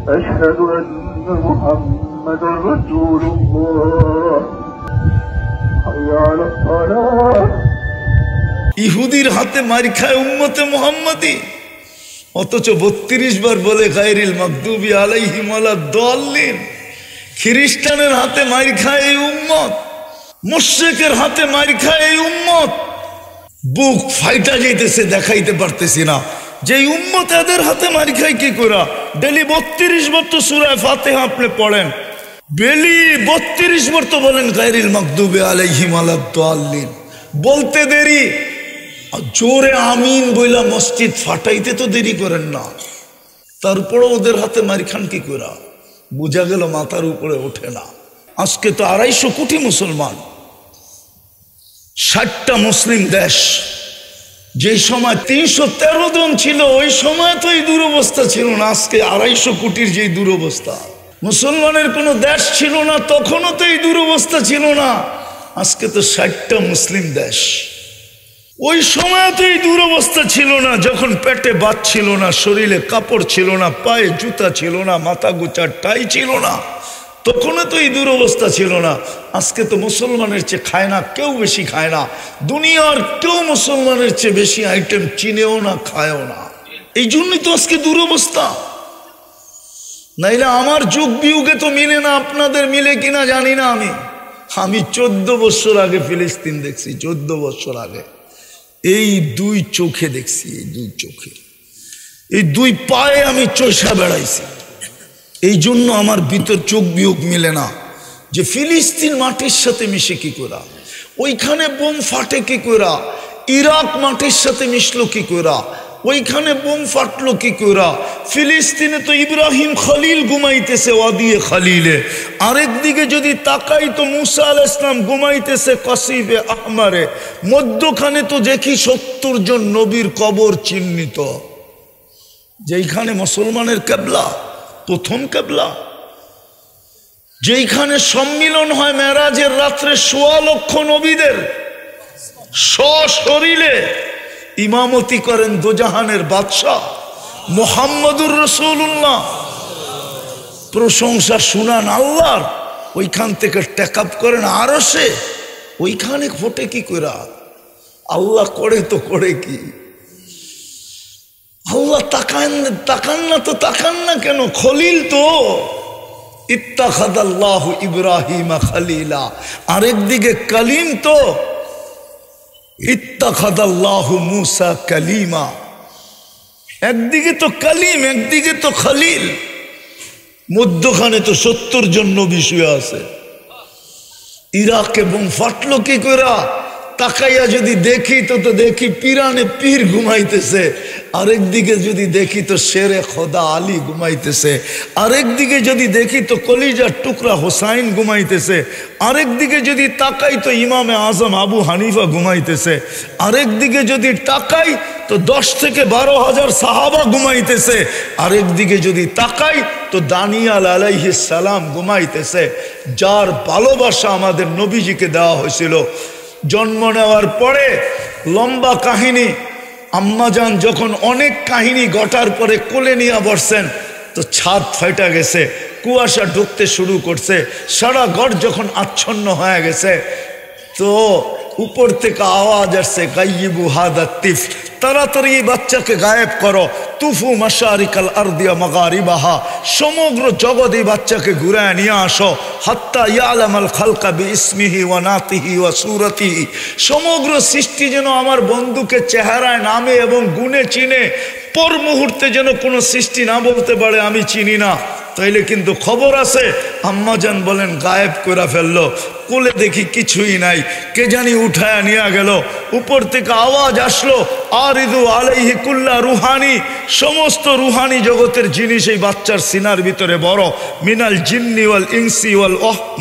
أشهد أن محمدا رسول الله حي على الصلاة ইহুদির হাতে মার খায় উম্মতে মুহাম্মাদি, অথচ 32 বার বলে গায়রিল মাগদুবি আলাইহিম ওয়ালাদ-দাল্লিন। খ্রিস্টানের হাতে মার খায় এই উম্মত, মুশরিকের হাতে মার খায় এই উম্মত। বুক ফাইটা যাইতেছে, দেখাইতে পারতেছি না যে উম্মত এদের হাতে মার খায় কি করে। ডেলি 32 বার তো সূরা ফাতিহা আপনি পড়েন, ডেলি 32 বার তো বলেন গায়রিল মাগদুবি আলাইহিম ওয়ালাদ-দাল্লিন। বলতে দেরি, জোরে আমিন বইলা মসজিদ ফাটাইতে তো দেরি করেন না, তারপরে ওদের হাতে মার খান কি করে? বোঝা গেল মাথার উপরে ওঠে না। আজকে তো 250 কোটি মুসলমান, 60টা মুসলিম দেশ। যে সময় 313 জন ছিল ওই সময় তো এই দুরবস্থা ছিল না। আজকে 250 কোটির যে দুরবস্থা, মুসলমানের কোনো দেশ ছিল না তখনও তো এই দুরবস্থা ছিল না। আজকে তো 60টা মুসলিম দেশ। ওই সময় তো এই দুরবস্থা ছিল না, যখন পেটে ভাত ছিল না, শরীরে কাপড় ছিল না, পায়ে জুতা ছিল না, মাথা গোচার টাই ছিল না, তখনও তো এই দুরবস্থা ছিল না। আজকে তো মুসলমানের চেয়ে খায় না কেউ, বেশি খায় না। দুনিয়ার কেউ মুসলমানের চেয়ে বেশি আইটেম চিনেও না, খায়ও না। এই জন্যই তো আজকে দুরবস্থা। নাইলে আমার যুগ বিয়োগে তো মিলে না, আপনাদের মিলে কিনা জানি না। আমি 14 বছর আগে ফিলিস্তিন দেখছি, 14 বছর আগে। এই 2 চোখে দেখছি, এই 2 চোখে, এই 2 পায়ে আমি চৈষা বেড়াইছি। এই জন্য আমার ভিতর চোখ বিয়োগ মিলে না যে ফিলিস্তিন মাটির সাথে মিশে কি করা, ওইখানে বোম ফাটে কি করা, ইরাক মাটির সাথে মিশলো কি করা, ওইখানে বোম ফাটলো কি করা। ফিলিস্তিনে তো ইব্রাহিম খলিল ঘুমাইতেছে ওয়াদিয়ে খলিলে, আরেকদিকে যদি তাকাই তো মুসা আলাইহিস সালাম ঘুমাইতেছে কসিবে আহমারে। মধ্যখানে তো দেখি 70 জন নবীর কবর চিহ্নিত। যেইখানে মুসলমানের কিবলা, প্রথম কিবলা, যেইখানে সম্মিলন হয় মেরাজের রাত্রে 1.25 লক্ষ নবীদের, সশরীরে ইমামতি করেন দোজাহানের বাদশাহ মুহাম্মদুর রাসূলুল্লাহ। প্রশংসা শুনান আল্লাহর, ওইখান থেকে টেকআপ করেন আরশে। ওইখানে ফোটে কি কইরা? আল্লাহ করে তো করে কি? আল্লাহ তাকান না তো তাকান না কেন? খলিল তো ইত্তাখাযাল্লাহু ইব্রাহিমা খলিলা, আরেকদিকে কালিম তো ইত্তাখাযাল্লাহু মুসা কালিমা। একদিকে তো কালিম, একদিকে তো খলিল, মধ্যখানে তো 70 জন নবী শুয়ে আছে। ইরাকে বোম ফাটলো কি কইরা? তাকাইয়া যদি দেখি তো দেখি পিরানে পীর ঘুমাইতেছে, আরেকদিকে যদি দেখি তো শেরে খোদা আলী ঘুমাইতেছে, আরেকদিকে যদি দেখি তো কলিজার টুকরা হোসাইন ঘুমাইতেছে, আরেকদিকে যদি তাকাই তো ইমামে আজম আবু হানিফা ঘুমাইতেছে, আরেকদিকে যদি তাকাই তো 10 থেকে 12 হাজার সাহাবা ঘুমাইতেছে, আরেকদিকে যদি তাকাই তো দানিয়াল আলাইহিস সালাম ঘুমাইতেছে। যার ভালোবাসা আমাদের নবীজিকে দেওয়া হয়েছিল। জন্ম নেওয়ার পরে লম্বা কাহিনী, আম্মাজান যখন অনেক কাহিনী ঘটার পরে কোলে নিয়ে বসছেন তো ছাদ ফাইটা গেছে, কুয়াশা ঢুকতে শুরু করছে, সারা ঘর যখন আচ্ছন্ন হয়ে গেছে তো উপর থেকে আওয়াজ আসছে, গাইয়িবু হাদা তিফ, তাড়াতাড়ি এই বাচ্চাকে গায়েব করো। তুফু মাশারিকাল আরদিয়া মাগারিবাহা, সমগ্র জগৎ এই বাচ্চাকে ঘুরায় নিয়ে আসো। হাত্তা ইয়ালামাল খালকা বিইসমিহি ওয়া নাতিহি ওয়া সূরাতিহি, সমগ্র সৃষ্টি যেন আমার বন্ধুকে চেহারায়, নামে এবং গুণে চিনে। পর মুহূর্তে যেন কোনো সৃষ্টি না বলতে পারে আমি চিনি না, তাইলে কিন্তু খবর আছে। আম্মাজান বলেন গায়েব করে ফেললো। কোলে দেখি কিছুই নাই, কে জানি উঠায় নিয়ে গেল। উপর থেকে আওয়াজ আসলো, আরিদু আলাইহি কুল্লা রুহানি, সমস্ত রুহানি জগতের জিনিস এই বাচ্চার সিনার ভিতরে বড়। মিনাল জিন্নি ওয়াল ইনসি ওয়াল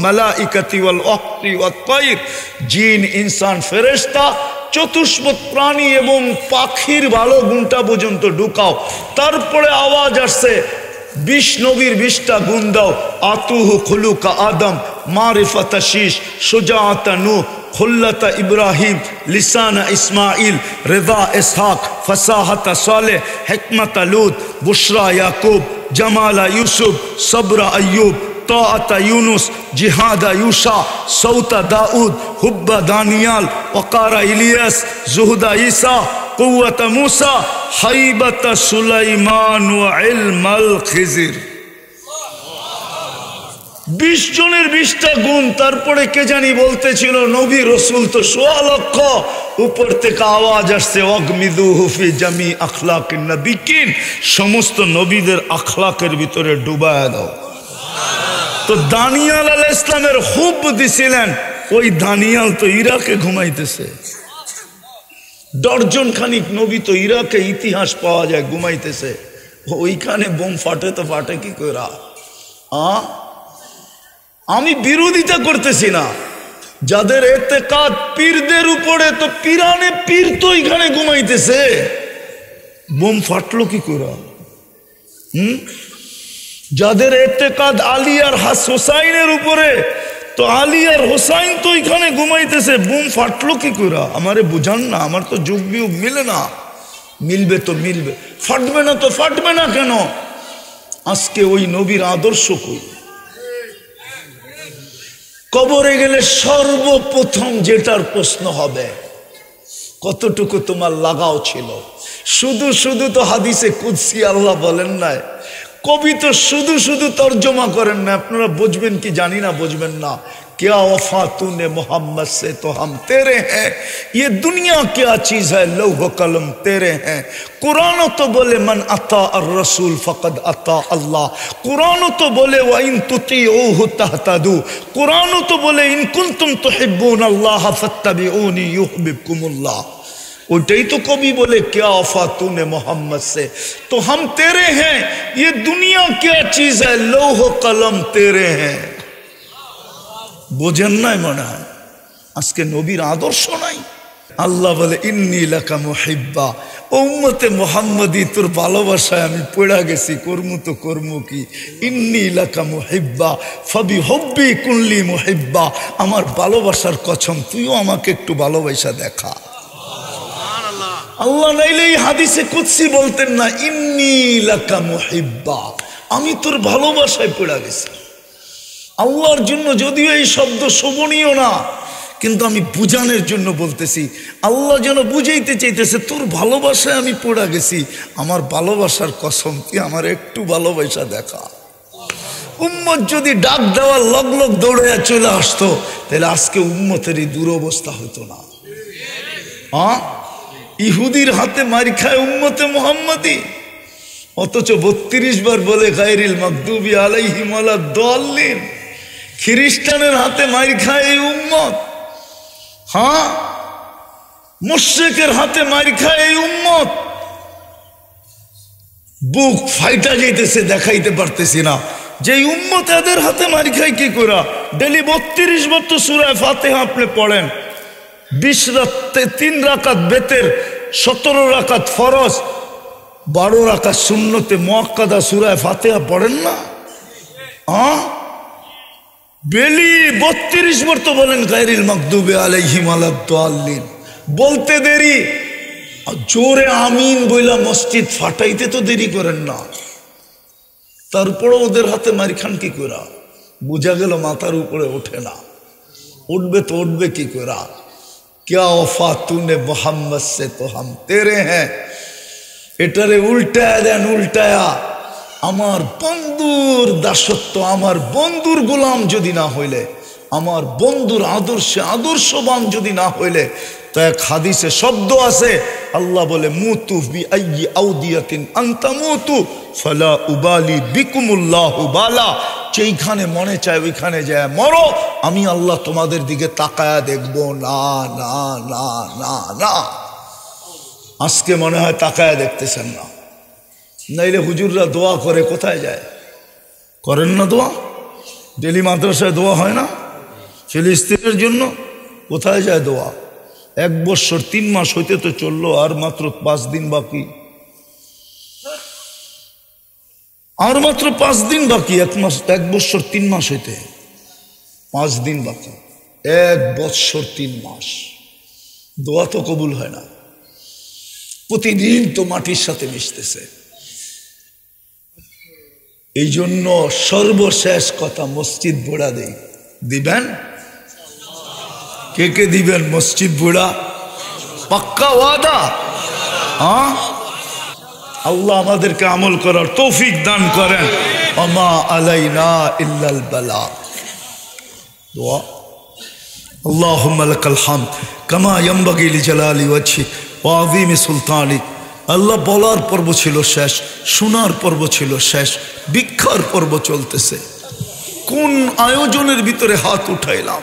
মালাইকাতি ওয়াল ওয়াহশি ওয়াত তায়র, জিন, ইনসান, ফেরেশতা, চতুষ্পদ প্রাণী এবং পাখির ভালো গুণটা পর্যন্ত ঢুকাও। তারপরে আওয়াজ আসছে, 20 নবীর 20টা গুণ দাও। আতুহু খুলুকা আদম মারিফাত শীশ, শুজাআত নূহ, খুল্লাত ইব্রাহিম, লিসান ইসমাইল, রিদা ইসহাক, ফসাহাত সালেহ, হিকমত লূত, বুশরা ইয়াকুব, জামাল ইউসুফ, সবর আয়্যুব, طاعت یونس، جہاد یوشا، صوت داؤد، حب دانیال، وقار الیاس، زہد عیسیٰ، قوت موسیٰ، حیبت سلیمان و علم الخضر। 20 জনের 20টা গুণ। তারপরে কে জানি বলতেছিল নবী রসুল তো 1.5 লক্ষ, উপর থেকে আওয়াজ আসছে ওয়াগমিদুহু ফি জামি আখলাকিন নবিয়িন, সমস্ত নবীদের আখলাকের ভিতরে ডুবায়া দাও। তো দানিয়াল আলাইহিস সালামের হুব দিছিলেন, ওই দানিয়াল তো ইরাকে ঘুমাইতেছে। ডর্জন খানিক নবী তো ইরাকে ইতিহাস পাওয়া যায় ঘুমাইতেছে, ওইখানে বোম ফাটে তো ফাটে কি কইরা? আমি বিরোধিতা করতেছি না, যাদের এতেকাদ পীরদের উপরে, তো পীরানে পীর তো এখানে ঘুমাইতেছে, বোম ফাটলো কি কইরা? যাদের এতেকাদ আলী আর হোসাইনের উপরে, তো আলী আর হোসাইন তো এখানে ঘুমাইতেছে, বুম ফাটলো কি করে? আমারে বুঝান না, আমার তো যুগ বিয়োগ মিলে না। মিলবে তো মিলবে, ফাটবে না তো ফাটবে না কেন? আজকে ওই নবীর আদর্শ কই? কবরে গেলে সর্বপ্রথম যেটার প্রশ্ন হবে, কতটুকু তোমার লাগাও ছিল? শুধু শুধু তো হাদিসে কুদসি আল্লাহ বলেন নাই, কবি তো শুধু শুধু তর্জমা করেন না। আপনারা বুঝবেন কি জানি না, বুঝবেন না। क्या वफा तूने मोहम्मद से तो हम तेरे हैं, ये दुनिया क्या चीज है, लौह कलम तेरे हैं। कुरान तो बोले मन अता और रसूल फकद अता अल्लाह, कुरान तो बोले व इन तुतीऊहु तहतदू, कुरान तो बोले इन कुंतुम तुहिब्बून अल्लाह फत्तबिऊनी युहिब्बुकुमुल्लाह। उल्टे तो कभी बोले क्या वफा तूने मोहम्मद से तो हम तेरे हैं, ये दुनिया क्या चीज है, लौह कलम तेरे हैं। বোঝেন নাই মনে হয়? আজকে নবীর আদর্শ নাই। আল্লাহ বলে ইন্নী লাকা মুহিব্বা, উম্মতে মুহাম্মদী তোর ভালোবাসায় আমি পড়া গেছি, কর্মু তো কর্মু কি। ইন্নী লাকা মুহিব্বা ফাবি হুব্বি কুল্লি মুহিব্বা, আমার ভালোবাসার কসম তুইও আমাকে একটু ভালোবাসা দেখা। আল্লাহ নাইলে এই হাদিসে কুদসি বলতেন না ইন্নী লাকা মুহিব্বা, আমি তোর ভালোবাসায় পড়া গেছি। আল্লাহর জন্য যদিও এই শব্দ শোভনীয় না, কিন্তু আমি বুঝানোর জন্য বলতেছি। আল্লাহ যেন বুঝাইতে চাইতেছে তোর ভালোবাসায় আমি পড়া গেছি, আমার ভালোবাসার কসম তুই আমার একটু ভালোবাসা দেখা। উম্মত যদি ডাক দেওয়ার লগ লগ দৌড়ে চলে আসতো, তাহলে আজকে উম্মতের এই দুরবস্থা হতো না। ইহুদির হাতে মার খায় উম্মতে মুহাম্মাদি, অথচ 32 বার বলে গায়রিল মাগদুবি আলাইহিম ওয়ালাদ-দাল্লিন। খ্রিস্টানের হাতে মার খায় এই উম্মত, মুশরিকের হাতে মার খায় এই উম্মত। বুক ফাইটা যাইতেছে, দেখাইতে পারতেছি না যে উম্মত এদের হাতে মার খায় কি করে। ডেলি 32 বার তো সূরা ফাতিহা আপনি পড়েন, 20 রাতে 3 রাকাত বেতের, 17 রাকাত ফরজ, 12 রাকাত সুন্নতে মুআক্কাদা সূরা ফাতিহা পড়েন না? বেলি 32 বার তো বলেন গায়রিল মাগদুবি আলাইহিম ওয়ালাদ-দাল্লিন। বলতে দেরি, জোরে আমিন বইলা মসজিদ ফাটাইতে তো দেরি করেন না। তারপরে ওদের হাতে মারি খান কি করে? বুঝা গেল মাথার উপরে ওঠে না। উঠবে তো উঠবে কি করে? क्या वफा तूने मोहम्मद से तो हम तेरे हैं। এটারে উল্টায়া দেন, উল্টায়া আমার বন্ধুর দাসত্ব, আমার বন্ধুর গোলাম যদি না হইলে, আমার বন্ধুর আদর্শে আদর্শবান যদি না হইলে, তো এক হাদিসে শব্দ আছে, আল্লাহ বলে মুতু বি আইয়ি আউদিয়াতিন আনতা মুতু ফালা উবালি বিকুমুল্লাহু বালা। যেইখানে মনে চায় ওইখানে যায় মরো, আমি আল্লাহ তোমাদের দিকে তাকায়া দেখবো না না না না না। আজকে মনে হয় তাকায়া দেখতেছেন না, নাইলে হুজুররা দোয়া করে কোথায় যায়? করেন না দোয়া? ডেলি মাদ্রাসায় দোয়া হয় না ফিলিস্তিনের জন্য? কোথায় যায় দোয়া? 1 বছর 3 মাস হইতে তো চললো, আর মাত্র 5 দিন বাকি, আর মাত্র 5 দিন বাকি 1 বছর 3 মাস হইতে। 5 দিন বাকি, 1 বৎসর 3 মাস। দোয়া তো কবুল হয় না, প্রতিদিন তো মাটির সাথে মিশতেছে। এই জন্য সর্বশেষ কথা, মসজিদ বুড়া দেই, দিবেন? কে কে দিবেন মসজিদ বুড়া? পাক্কা ওয়াদা? হ্যাঁ, আল্লাহ আমাদেরকে আমল করার তৌফিক দান করেন। ওমা আলাইনা ইল্লাল বালাগ। দোয়া, আল্লাহুম্মা লাকাল হামদ কামা ইয়ানবাগি লিজালালি ওয়াজহিক ওয়া আযীমি সুলতানিক। আল্লাহ বলার পর্ব ছিল শেষ, শোনার পর্ব ছিল শেষ, ভিক্ষার পর্ব চলতেছে। কোন আয়োজনের ভিতরে হাত উঠাইলাম,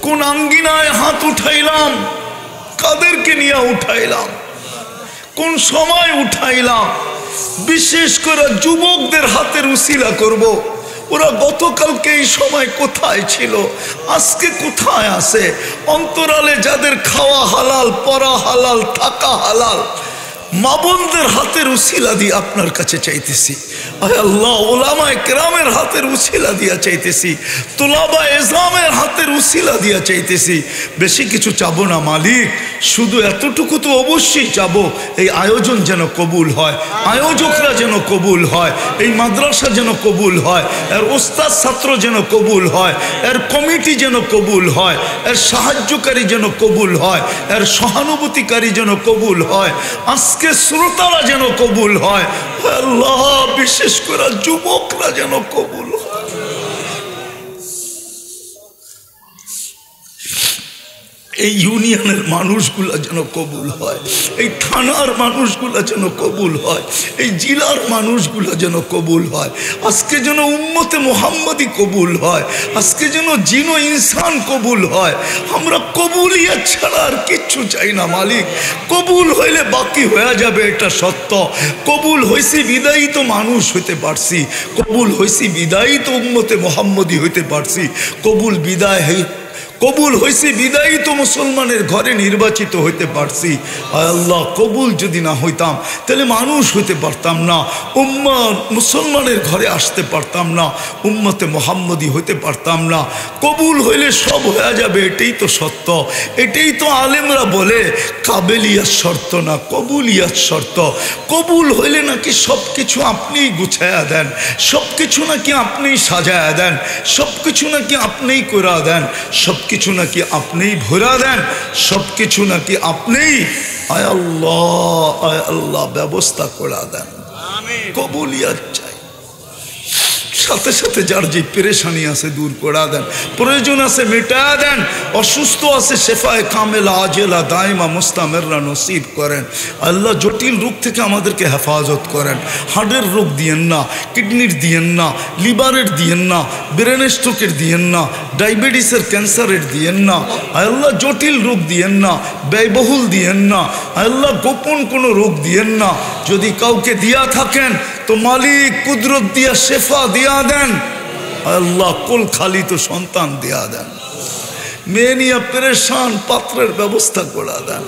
কোন আঙ্গিনায় হাত উঠাইলাম, কাদেরকে নিয়ে উঠাইলাম, কোন সময় উঠাইলাম। বিশেষ করে যুবকদের হাতের উসিলা করব। ওরা গতকালকে এই সময় কোথায় ছিল, আজকে কোথায় আছে? অন্তরালে যাদের খাওয়া হালাল, পরা হালাল, থাকা হালাল, মা বোনদের হাতের উসিলা দিয়ে আপনার কাছে চাইতেছি। আয় আল্লাহ, উলামায়ে কেরামের হাতের উসিলা দিয়া চাইতেছি, তুলাবা ইসলামের হাতের উসিলা দিয়া চাইতেছি। বেশি কিছু চাবো না মালিক, শুধু এতটুকু তো অবশ্যই চাবো, এই আয়োজন যেন কবুল হয়, আয়োজকরা যেন কবুল হয়, এই মাদ্রাসা যেন কবুল হয়, এর ওস্তাদ ছাত্র যেন কবুল হয়, এর কমিটি যেন কবুল হয়, এর সাহায্যকারী যেন কবুল হয়, এর সহানুভূতিকারী যেন কবুল হয়, আজকে শ্রোতারা যেন কবুল হয়। আল্লাহ, বিশেষ করে যুবকরা যেন কবুল হয়। এই ইউনিয়নের মানুষগুলা যেন কবুল হয়, এই থানার মানুষগুলা যেন কবুল হয়, এই জেলার মানুষগুলা যেন কবুল হয়। আজকে যেন উম্মতে মুহাম্মদি কবুল হয়, আজকে যেন জিনো ইনসান কবুল হয়। আমরা কবুলিয়ত ছাড়া আর কিচ্ছু চাই না মালিক। কবুল হইলে বাকি হয়ে যাবে, এটা সত্য। কবুল হয়েছি বিদায়ী তো মানুষ হইতে পারছি, কবুল হয়েছি বিদায়ী তো উম্মতে মুহাম্মদি হইতে পারছি। কবুল হয়েছে বিদায়ী তো মুসলমানের ঘরে নির্বাচিত হইতে পারছি। আল্লাহ, কবুল যদি না হইতাম তাহলে মানুষ হইতে পারতাম না, মুসলমানের ঘরে আসতে পারতাম না, উম্মতে মুহাম্মদি হইতে পারতাম না। কবুল হইলে সব হয়ে যাবে, এটাই তো সত্য। এটাই তো আলেমরা বলে কাবেলিয়াত শর্ত না, কবুলিয়াত শর্ত। কবুল হইলে নাকি সব কিছু আপনিই গুছায়া দেন, সব কিছু নাকি আপনিই সাজায়া দেন, সব কিছু নাকি আপনিই করা দেন, সব কিছু নাকি আপনিই ভরা দেন, সব কিছু নাকি আপনিই আয় আল্লাহ ব্যবস্থা করে দেন। কবুলিয়াত চাই। সাথে সাথে যার যে পেরেশানি আছে দূর করে দেন, প্রয়োজন আছে মেটা দেন, অসুস্থ আছে শেফায়ে কামেলা আজেলা দাইমা মুস্তামেররা নসিব করেন। আল্লাহ, জটিল রোগ থেকে আমাদেরকে হেফাজত করেন। হার্টের রোগ দিয়েন না, কিডনির দিয়েন না, লিভারের দিয়েন না, ব্রেন স্ট্রোকের দিয়েন না, ডায়াবেটিসের ক্যান্সারের দিয়েন না। আল্লাহ, জটিল রোগ দিয়েন না, ব্যয়বহুল দিয়েন না। আল্লাহ, গোপন কোনো রোগ দিয়েন না। যদি কাউকে দিয়া থাকেন তো মালিক কুদরত দিয়া শেফা দিয়া দেন। আল্লাহ, কোল খালি তো সন্তান দিয়া দেন। মেয়ে নিয়ে পেরেশান, পাত্রের ব্যবস্থা করে দেন।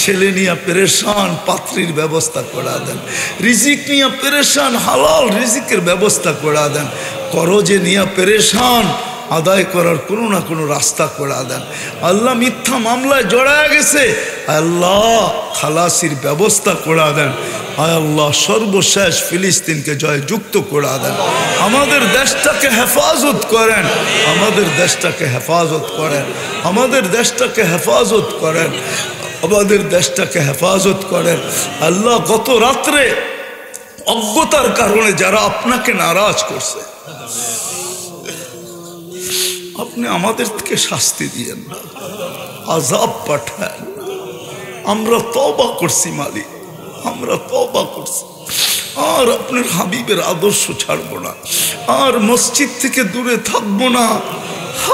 ছেলে নিয়ে পেরেশান, পাত্রীর ব্যবস্থা করে দেন। রিজিক নিয়ে পেরেশান, হালাল রিজিকের ব্যবস্থা করে দেন। করজে নিয়ে পেরেশান, আদায় করার কোনো না কোনো রাস্তা করে দেন। আল্লাহ, মিথ্যা মামলায় জড়ায় গেছে, আল্লাহ খালাসির ব্যবস্থা করে দেন। আয় আল্লাহ, সর্বশেষ ফিলিস্তিনকে জয়যুক্ত করে দেন। আমাদের দেশটাকে হেফাজত করেন, আমাদের দেশটাকে হেফাজত করেন, আমাদের দেশটাকে হেফাজত করেন, আমাদের দেশটাকে হেফাজত করেন। আল্লাহ, গত রাত্রে অজ্ঞতার কারণে যারা আপনাকে নারাজ করছে, আপনি আমাদের থেকে শাস্তি দিয়েন না, আযাব পাঠান। আমরা তওবা করছি মালিক, আমরা তওবা করছি। আর আপনার হাবিবের আদর্শ ছাড়বো না, আর মসজিদ থেকে দূরে থাকবো না,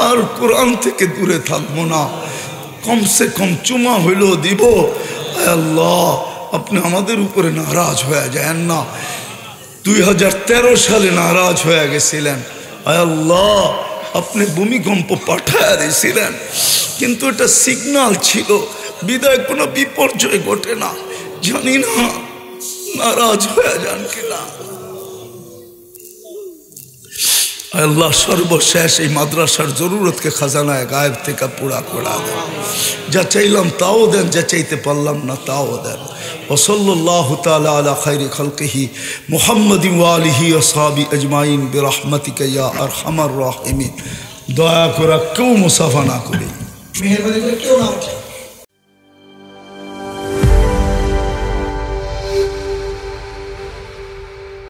আর কোরআন থেকে দূরে থাকবো না। কমসে কম চুমা হইলেও দিব। আল্লাহ, আপনি আমাদের উপরে নারাজ হয়ে যান না। 2013 সালে নারাজ হয়ে গেছিলেন। আল্লাহ, আপনি ভূমিকম্প পাঠায় দিয়েছিলেন, কিন্তু এটা সিগন্যাল ছিল, বিদায় কোনো বিপর্যয় ঘটে না। জানি না নারাজ হয়ে যান কিনা। আল্লাহ সর্বশেষ এই মাদ্রাসার জরুরতকে খাজানায় গায়েব থেকে পুরা করা দেন। যা চাইলাম তাও দেন, যা চাইতে পারলাম না তাও দেন। ওসল্লাল্লাহু তাআলা আলা খায়রি খালকিহি মুহাম্মাদিন ওয়া আলিহি ওয়া সাহবি আজমাইন বিরহমাতিকা ইয়া আরহামার রাহিমিন। দয়া করে কেউ মুসাফা না করি, মেহেরবানি করে কেউ না